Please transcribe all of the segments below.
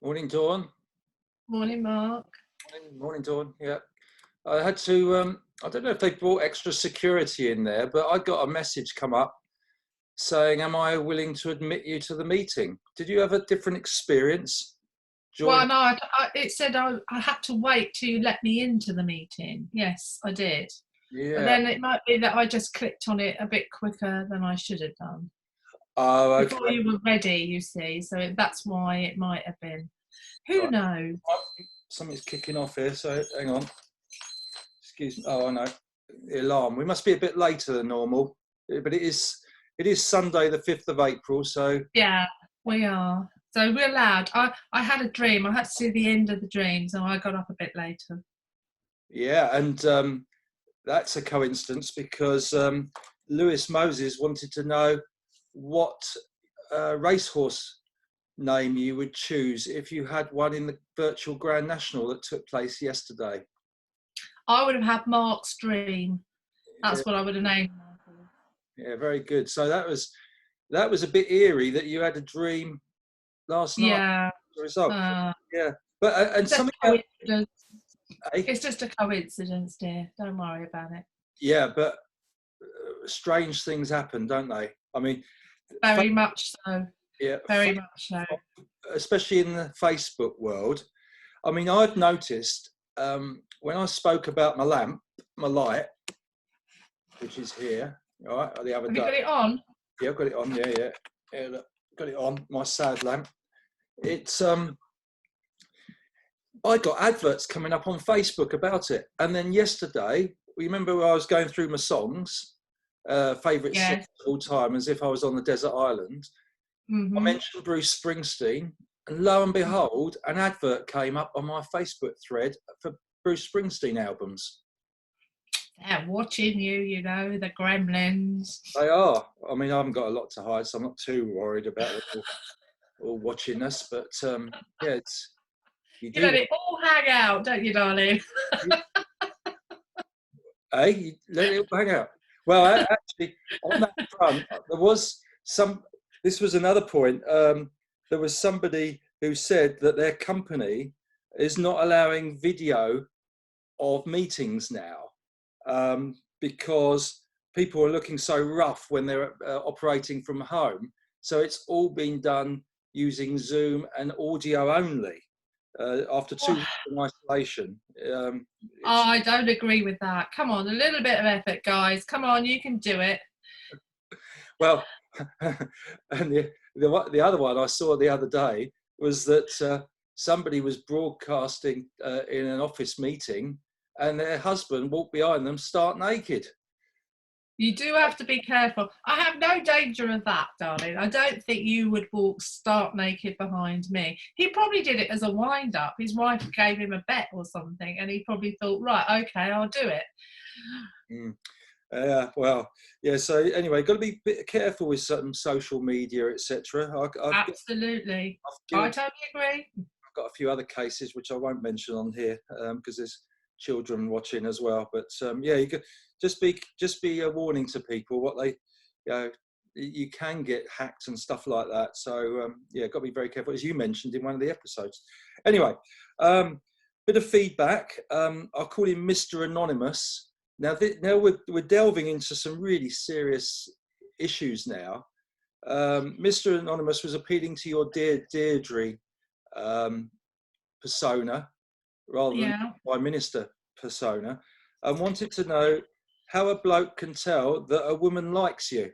Morning, Dawn. Morning, Mark. Morning, Dawn. Yeah, I had to. I don't know if they brought extra security in there, but I got a message come up saying, "Am I willing to admit you to the meeting?" Did you have a different experience? Well, Join. no, it said I had to wait till you let me into the meeting. Yes, I did. But Yeah. then it might be that I just clicked on it a bit quicker than I should have done. Oh, okay. Before you were ready, you see. So that's why it might have been. Who Right. knows? Something's kicking off here. So hang on. Excuse me. Oh, I know. The alarm. We must be a bit later than normal, but it is. It is Sunday, the 5th of April. So Yeah, we are. So we're allowed. I had a dream. I had to see the end of the dream, so I got up a bit later. yeah, and that's a coincidence because Lewis Moses wanted to know what racehorse name you would choose if you had one in the virtual Grand National that took place yesterday. I would have had Mark's dream. Yeah, That's what I would have named. yeah, very good. So that was a bit eerie that you had a dream last night. Yeah. As a result, Uh, yeah. But and just something else, coincidence. eh? It's just a coincidence, dear. Don't worry about it. Yeah, but strange things happen, don't they? I mean, Very much so. yeah, Very much so. especially in the Facebook world. I mean, I've noticed when I spoke about my lamp, my light, which is here, right, the other Have day. you got it on? Yeah, I've got it on. Yeah. Look, got it on. My sad lamp. It's I got adverts coming up on Facebook about it, and then yesterday, remember when I was going through my songs, favourite songs Yes. of all time, as if I was on the desert island. I Mm-hmm. mentioned Bruce Springsteen, and lo and behold, an advert came up on my Facebook thread for Bruce Springsteen albums. They're watching you, you know, the gremlins. They are. I mean, I haven't got a lot to hide, so I'm not too worried about them all watching us. But yeah, it's you You do. let it all hang out, don't you, darling? Hey, you let it all hang out. Well, actually, on that front, there was some. This was another point. There was somebody who said that their company is not allowing video of meetings now because people are looking so rough when they're operating from home. So it's all been done using Zoom and audio only after 2 weeks in isolation. I don't agree with that. Come on, a little bit of effort, guys. Come on, you can do it. Well, and the other one I saw the other day was that somebody was broadcasting in an office meeting and their husband walked behind them stark naked. You do have to be careful. I have no danger of that, darling. I don't think you would walk stark naked behind me. He probably did it as a wind up. His wife gave him a bet or something, and he probably thought, right, okay, I'll do it. Mm. Well, yeah. So anyway, got to be a bit careful with certain social media, etc. Absolutely. I totally agree. I've got a few other cases which I won't mention on here because there's children watching as well. But yeah, you could just be a warning to people what they, you can get hacked and stuff like that. So yeah, got to be very careful, as you mentioned in one of the episodes. Anyway, bit of feedback. I'll call him Mr. Anonymous. Now we're delving into some really serious issues now. Mr. Anonymous was appealing to your Deirdre persona rather than Prime Minister persona, and wanted to know how a bloke can tell that a woman likes you.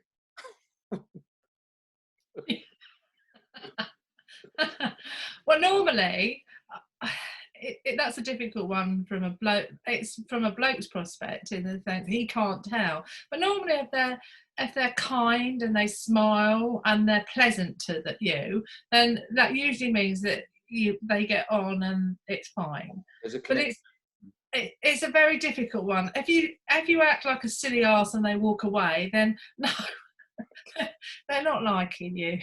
Well, normally, that's a difficult one from a bloke. It's from a bloke's perspective in the sense he can't tell. But normally, if they're kind and they smile and they're pleasant to you, then that usually means that they get on and it's fine. But it's a very difficult one. If you act like a silly arse and they walk away, then no, they're not liking you.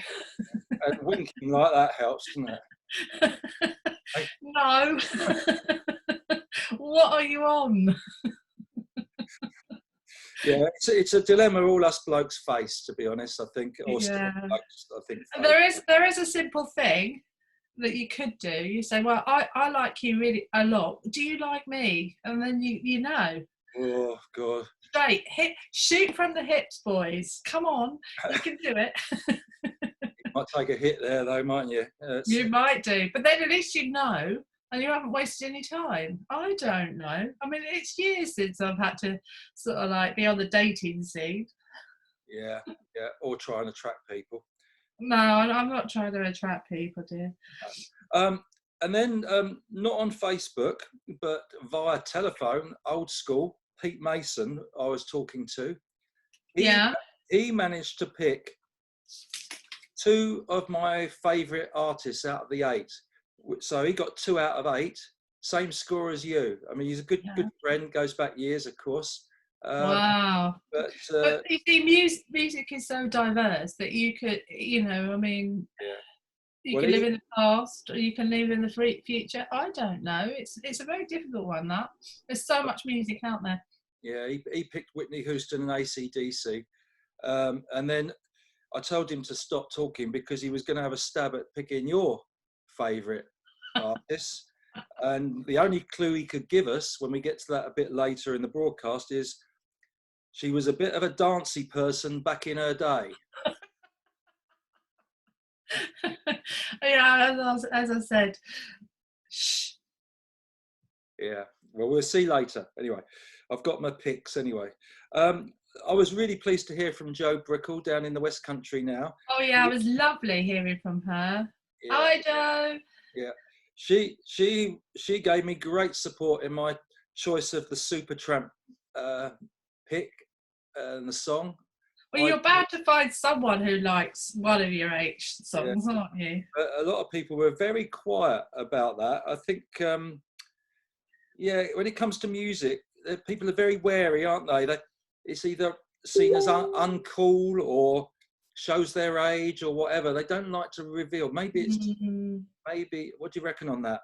And winking like that helps, doesn't it? No. What are you on? Yeah, it's a dilemma all us blokes face, to be honest. I think, or Yeah. blokes, I think. There is a simple thing. that you could do. You say, well, I like you really a lot. Do you like me? And then you know. Oh God. Straight, shoot from the hips, boys. Come on, you can do it. Might take a hit there though, mightn't you? You might do, but then at least you know, and you haven't wasted any time. I don't know. I mean, it's years since I've had to sort of like be on the dating scene. Yeah, or try and attract people. No, I'm not trying to attract people, dear. And then not on Facebook, but via telephone, old school, Pete Mason, I was talking to. He managed to pick 2 of my favourite artists out of the 8. So he got 2 out of 8, same score as you. I mean, he's a good friend, goes back years, of course. Wow. But you see, music is so diverse that you could, you know, I mean, you can live in the past or you can live in the future. I don't know. It's a very difficult one, that. There's so much music out there. Yeah, he picked Whitney Houston and AC/DC. And then I told him to stop talking because he was going to have a stab at picking your favourite artists. And the only clue he could give us when we get to that a bit later in the broadcast is she was a bit of a dancey person back in her day. Yeah, as I said. Shh. Yeah, well, we'll see later. Anyway, I've got my picks anyway. I was really pleased to hear from Jo Brickell down in the West Country now. Oh yeah, it was lovely hearing from her. Yeah. Hi, Jo. Yeah, she gave me great support in my choice of the Supertramp pick and the song. Well, you're bound to find someone who likes one of your H songs, aren't you? A lot of people were very quiet about that. I think, when it comes to music, people are very wary, aren't they? It's either seen as uncool or shows their age or whatever. They don't like to reveal. Maybe it's maybe. What do you reckon on that?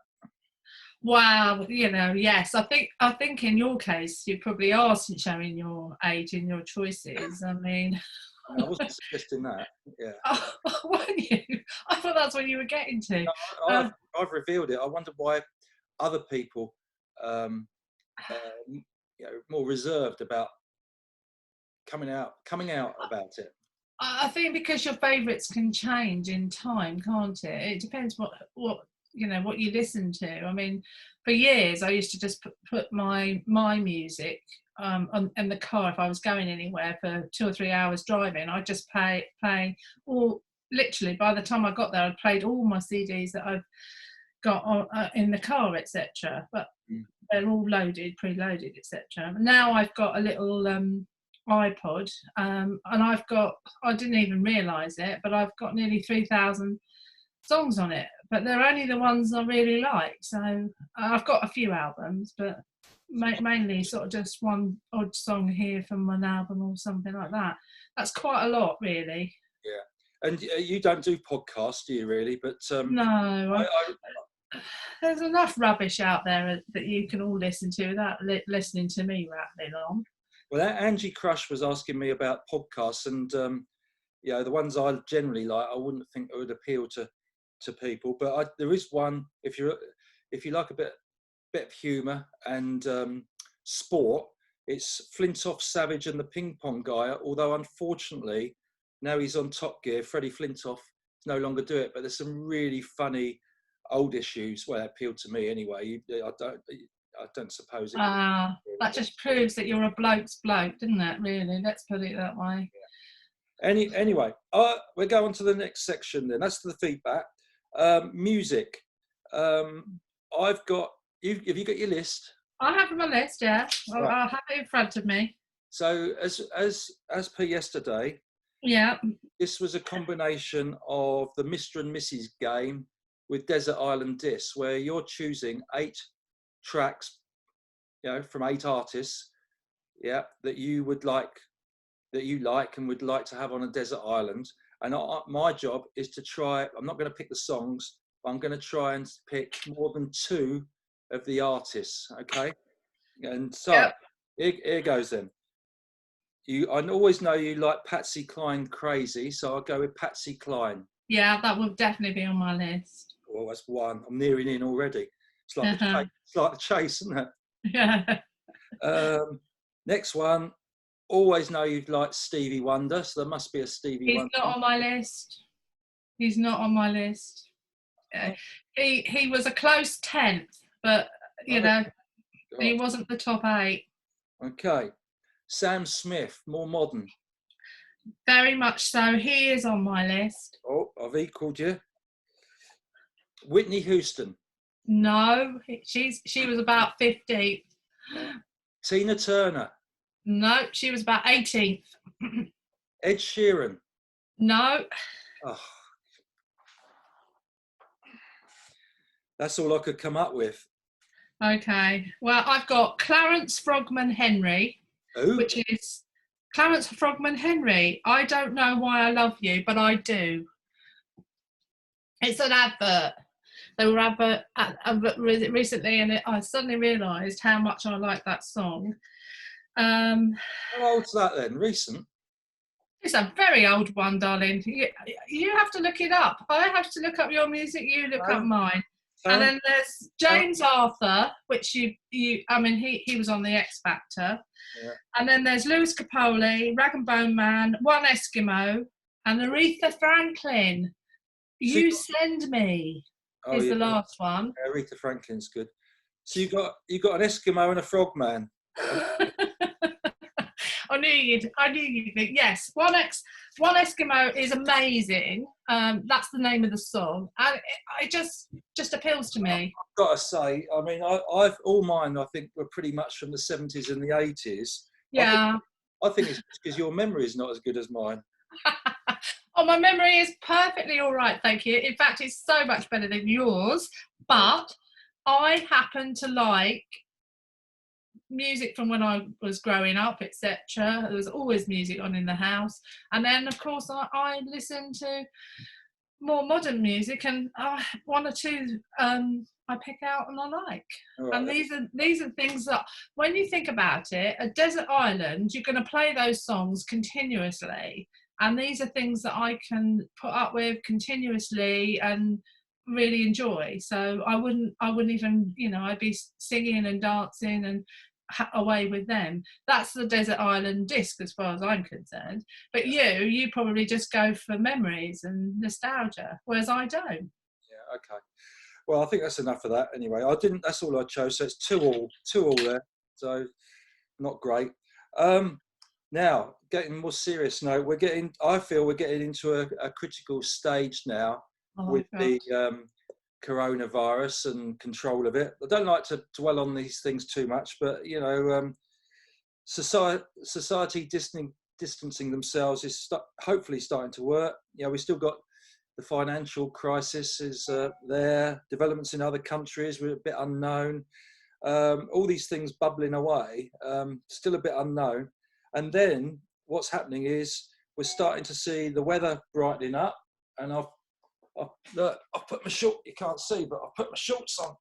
Wow, yes. I think in your case, you probably are showing your age in your choices. I mean, I wasn't suggesting that. Yeah. Oh, weren't you? I thought that's what you were getting to. No, I've revealed it. I wonder why other people, more reserved about coming out about it. I think because your favourites can change in time, can't it? It depends what you listen to. I mean, for years I used to just put my music in the car if I was going anywhere for 2 or 3 hours driving. I'd just play all, literally by the time I got there I'd played all my CDs that I've got on, in the car, etc. But they're all loaded, preloaded, etc. Now I've got a little iPod, and I didn't even realise it, but I've got nearly 3,000 songs on it, but they're only the ones I really like. So I've got a few albums, but mainly sort of just one odd song here from an album or something like that. That's quite a lot, really. Yeah, and you don't do podcasts, do you really? But no, there's enough rubbish out there that you can all listen to without listening to me rattling on. Well, Angie Crush was asking me about podcasts, and the ones I generally like, I wouldn't think it would appeal to people, but there is one. If you like a bit of humour and sport, it's Flintoff Savage and the Ping Pong Guy. Although unfortunately now he's on Top Gear, Freddie Flintoff is no longer do it. But there's some really funny old issues. Well, that appealed to me anyway. I don't suppose it. That just proves that you're a bloke's bloke, didn't it? Really, let's put it that way. Yeah. Anyway, we'll go on to the next section then. That's the feedback. Music. I've got you. Have you got your list? I have my list. Yeah, right. I'll have it in front of me. So as per yesterday. Yeah. This was a combination of the Mr. and Mrs. game with Desert Island Discs, where you're choosing 8 tracks, from 8 artists, that you like and would like to have on a desert island. And my job is to try. I'm not going to pick the songs, but I'm going to try and pick more than 2 of the artists. Okay, and so here goes then. I always know you like Patsy Cline crazy, so I'll go with Patsy Cline. Yeah, that will definitely be on my list. Well, that's one. I'm nearing in already. It's like the Uh-huh. chase, it's like the chase, isn't it? Yeah. Next one. Always know you'd like Stevie Wonder, so there must be a Stevie He's Wonder. not on my list. He's not on my list. Oh, He was a close 10th, but you oh, know, he God. wasn't the top 8. Okay. Sam Smith, more modern. Very much so. He is on my list. Oh, I've equalled you. Whitney Houston. No, she was about 15th. Tina Turner. No, she was about 18th. Ed Sheeran. No. Oh, that's all I could come up with. Okay. Well, I've got Clarence Frogman Henry, Who? which is Clarence Frogman Henry. I don't know why I love you, but I do. It's an advert. They were advert recently, and I suddenly realised how much I like that song. How old's that then? Recent? It's a very old one, darling. You have to look it up. I have to look up your music. You look up mine. And then there's James Arthur, which I mean, he was on the X Factor. Yeah. And then there's Lewis Capaldi, Rag and Bone Man, One Eskimo, and Aretha Franklin. You Send Me is the last one. Yeah, Aretha Franklin's good. So you got an Eskimo and a Frogman. I knew you'd think yes. One Eskimo is amazing. That's the name of the song, and it just appeals to me. I've got to say, I mean, I've all mine. I think were pretty much from the 70s and the 80s. Yeah. I think it's because your memory is not as good as mine. Oh, my memory is perfectly all right, thank you. In fact, it's so much better than yours. But I happen to like music from when I was growing up, etc. There was always music on in the house, and then of course I listen to more modern music, and one or two I pick out and I like. Right. And these are things that, when you think about it, a desert island, you're going to play those songs continuously, and these are things that I can put up with continuously and really enjoy. So I wouldn't even, I'd be singing and dancing and away with them. That's the desert island disc as far as I'm concerned. But you probably just go for memories and nostalgia, whereas I don't. Yeah, okay. Well, I think that's enough of that anyway. That's all I chose. So it's two all there. So not great. Now, getting more serious note, I feel we're getting into a critical stage now with the coronavirus and control of it. I don't like to dwell on these things too much, but society distancing themselves is hopefully starting to work. We still got the financial crisis is there, developments in other countries were a bit unknown, all these things bubbling away, still a bit unknown. And then what's happening is we're starting to see the weather brightening up, and I've put my shorts, you can't see, but I've put my shorts on.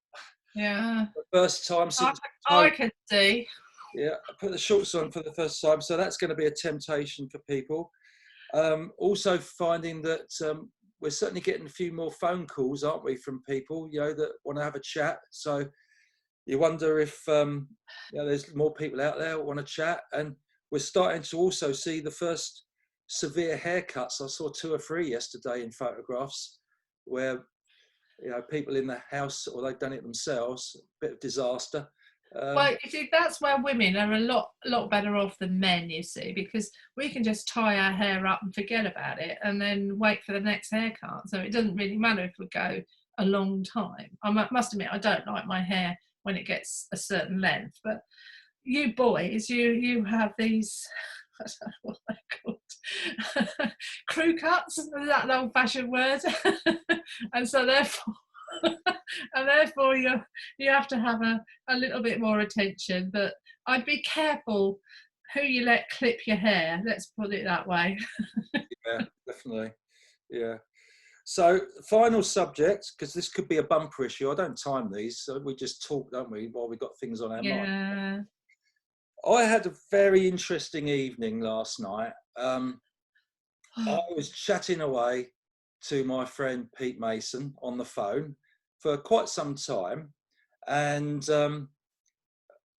Yeah. For the first time since... I can see. Yeah, I put the shorts on for the first time, so that's going to be a temptation for people. Also finding that we're certainly getting a few more phone calls, aren't we, from people, that want to have a chat. So you wonder if there's more people out there who want to chat. And we're starting to also see the first severe haircuts. I saw 2 or 3 yesterday in photographs where people in the house, or they've done it themselves, a bit of disaster. Well, you see, that's where women are a lot better off than men, you see, because we can just tie our hair up and forget about it and then wait for the next haircut. So it doesn't really matter if we go a long time. I must admit, I don't like my hair when it gets a certain length, but you boys, you have these, I don't know what they're called, crew cuts, is that an old-fashioned word? And so therefore you have to have a little bit more attention. But I'd be careful who you let clip your hair, let's put it that way. Yeah, definitely. Yeah. So final subject, because this could be a bumper issue. I don't time these, so we just talk, don't we, while we've got things on our mind. I had a very interesting evening last night. I was chatting away to my friend Pete Mason on the phone, for quite some time, and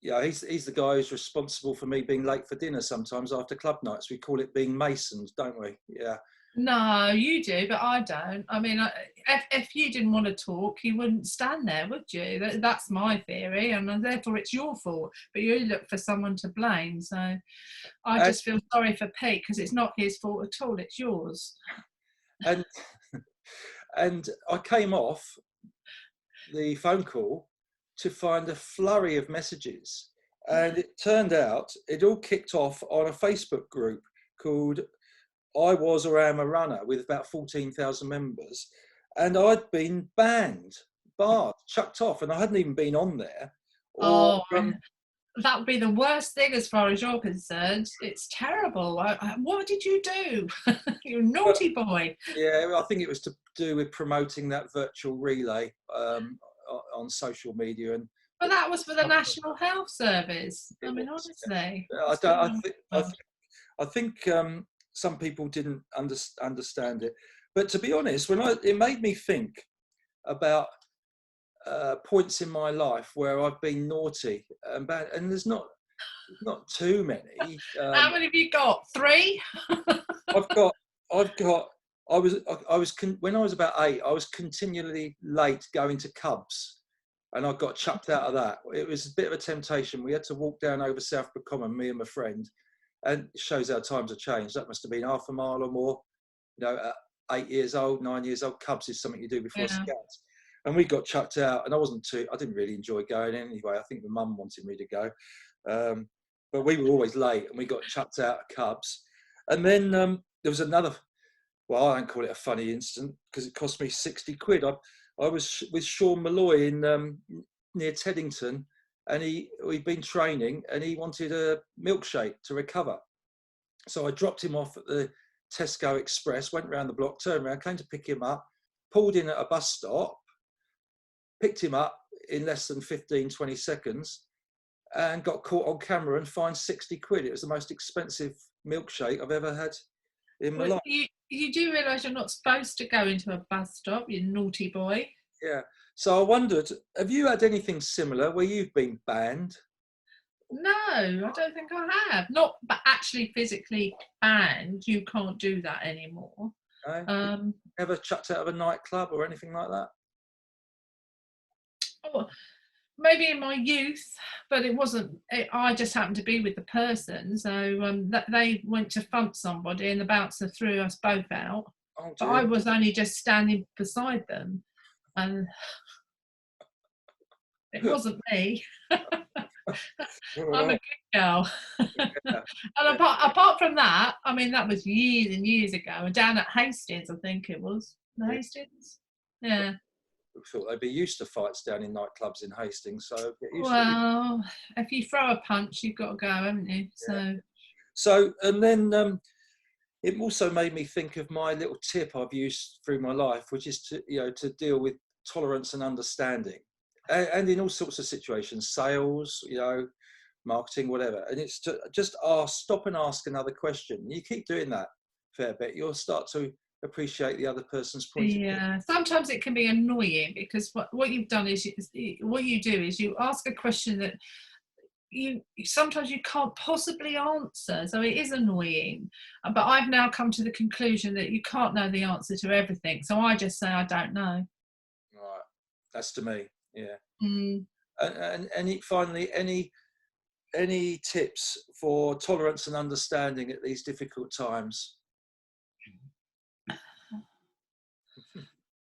yeah, he's the guy who's responsible for me being late for dinner sometimes after club nights. We call it being Masons, don't we? Yeah. No, you do, but I don't. I mean, if you didn't want to talk, you wouldn't stand there, would you? That's my theory, and therefore it's your fault. But you look for someone to blame. So I And, just feel sorry for Pete because it's not his fault at all. It's yours. and and I came off the phone call to find a flurry of messages, and it turned out it all kicked off on a Facebook group called I Was or Am a Runner with about 14,000 members, and I'd been barred, chucked off, and I hadn't even been on there. Or Oh, that would be the worst thing as far as you're concerned. It's terrible. What did you do? You naughty boy. yeah, I think it was to do with promoting that virtual relay on social media, and But that was for the National Health Service. I mean, honestly. I don't. I think some people didn't understand it, but to be honest, it made me think about points in my life where I've been naughty and bad, and there's not too many. How many have you got? 3? I've got. I was when I was about 8. I was continually late going to Cubs, and I got chucked out of that. It was a bit of a temptation. We had to walk down over Southborough Common, me and my friend, and it shows how times have changed. That must have been half a mile or more. You know, at 8 years old, 9 years old, Cubs is something you do before Scouts. And we got chucked out, and I didn't really enjoy going anyway. I think the mum wanted me to go. But we were always late, and we got chucked out at Cubs. And then there was another, well, I don't call it a funny incident because it cost me 60 quid. I was with Sean Malloy in near Teddington, and we'd been training, and he wanted a milkshake to recover. So I dropped him off at the Tesco Express, went round the block, turned around, came to pick him up, pulled in at a bus stop, picked him up in less than 15, 20 seconds, and got caught on camera and fined 60 quid. It was the most expensive milkshake I've ever had in my life. You do realise you're not supposed to go into a bus stop, you naughty boy. Yeah. So I wondered, have you had anything similar where you've been banned? No, I don't think I have. Not, but actually physically banned. You can't do that anymore. No? Ever chucked out of a nightclub or anything like that? Oh, maybe in my youth, but it wasn't. I just happened to be with the person, so they went to thump somebody, and the bouncer threw us both out. Oh, but I was only just standing beside them, and it wasn't me. I'm a good girl. And apart from that, I mean, that was years and years ago, down at Hastings, I think it was. Hastings? Yeah. I thought they'd be used to fights down in nightclubs in Hastings, so get used to it. If you throw a punch, you've got to go, haven't you? Yeah. So, and then it also made me think of my little tip I've used through my life, which is to deal with tolerance and understanding, and in all sorts of situations, sales, marketing, whatever. And it's to just stop and ask another question. You keep doing that a fair bit, you'll start to appreciate the other person's point of view. Yeah, sometimes it can be annoying because what you've done is you ask a question that sometimes you can't possibly answer, so it is annoying. But I've now come to the conclusion that you can't know the answer to everything, so I just say I don't know. Right, that's to me. Yeah. Mm. And finally, any tips for tolerance and understanding at these difficult times?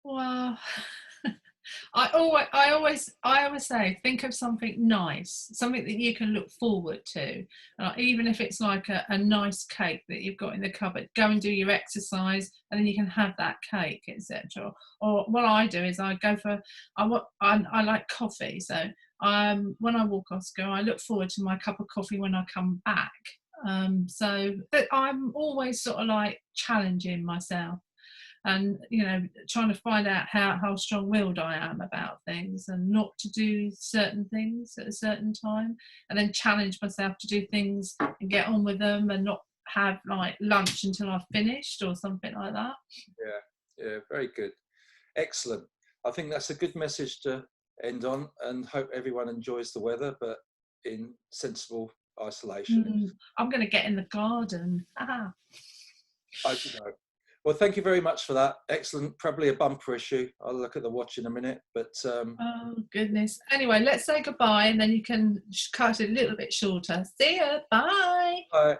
Well, I always say, think of something nice, something that you can look forward to, even if it's like a nice cake that you've got in the cupboard. Go and do your exercise, and then you can have that cake, etc. Or what I do is I like coffee, so when I walk off school, I look forward to my cup of coffee when I come back. So I'm always sort of like challenging myself. And trying to find out how strong-willed I am about things, and not to do certain things at a certain time, and then challenge myself to do things and get on with them, and not have like lunch until I've finished or something like that. Yeah, very good, excellent. I think that's a good message to end on, and hope everyone enjoys the weather, but in sensible isolation. I'm going to get in the garden. Okay. Well, thank you very much for that. Excellent. Probably a bumper issue. I'll look at the watch in a minute, but Oh goodness. Anyway, let's say goodbye, and then you can cut it a little bit shorter. See ya. Bye. bye.